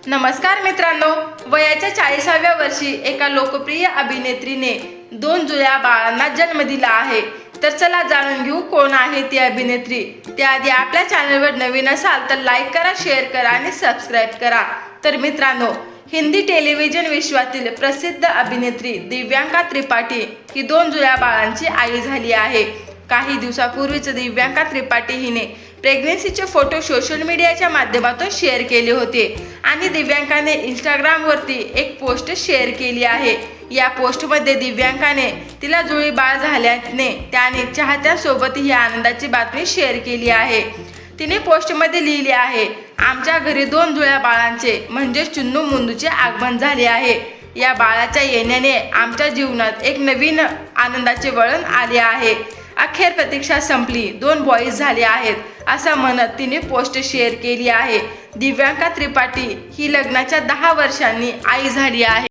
नमस्कार मित्रांनो, वयाच्या 40व्या वर्षी एका लोकप्रिय अभिनेत्रीने 2 जुळ्या बाळांना जन्म दिला आहे. तर चला जाणून घेऊ कोण आहे ती अभिनेत्री. त्याआधी आपल्या चॅनलवर नवीन असाल तर लाईक करा, शेअर करा आणि सबस्क्राईब करा. तर मित्रांनो, हिंदी टेलिव्हिजन विश्वातील प्रसिद्ध अभिनेत्री दिव्यांका त्रिपाठी ही 2 जुळ्या बाळांची आई झाली आहे. काही दिवसापूर्वीच दिव्यांका त्रिपाठी हिने प्रेग्नेन्सीचे फोटो सोशल मीडियाच्या माध्यमातून शेअर केले होते आणि दिव्यांकाने इंस्टाग्रामवरती एक पोस्ट शेअर केली आहे. या पोस्टमध्ये दिव्यांकाने तिला जुळी बाळ झाल्याने त्याने चाहत्यांसोबत ही आनंदाची बातमी शेअर केली आहे. तिने पोस्टमध्ये लिहिले आहे, आमच्या घरी 2 जुळ्या बाळांचे म्हणजेच चुन्नू मुंदूचे आगमन झाले आहे. या बाळाच्या येण्याने आमच्या जीवनात एक नवीन आनंदाचे वळण आले आहे. अखेर प्रतीक्षा संपली, 2 बॉईज झाले आहेत असं म्हणत तिने पोस्ट शेअर केली आहे. दिव्यांका त्रिपाठी ही लग्नाच्या 10 वर्षांनी आई झाली आहे.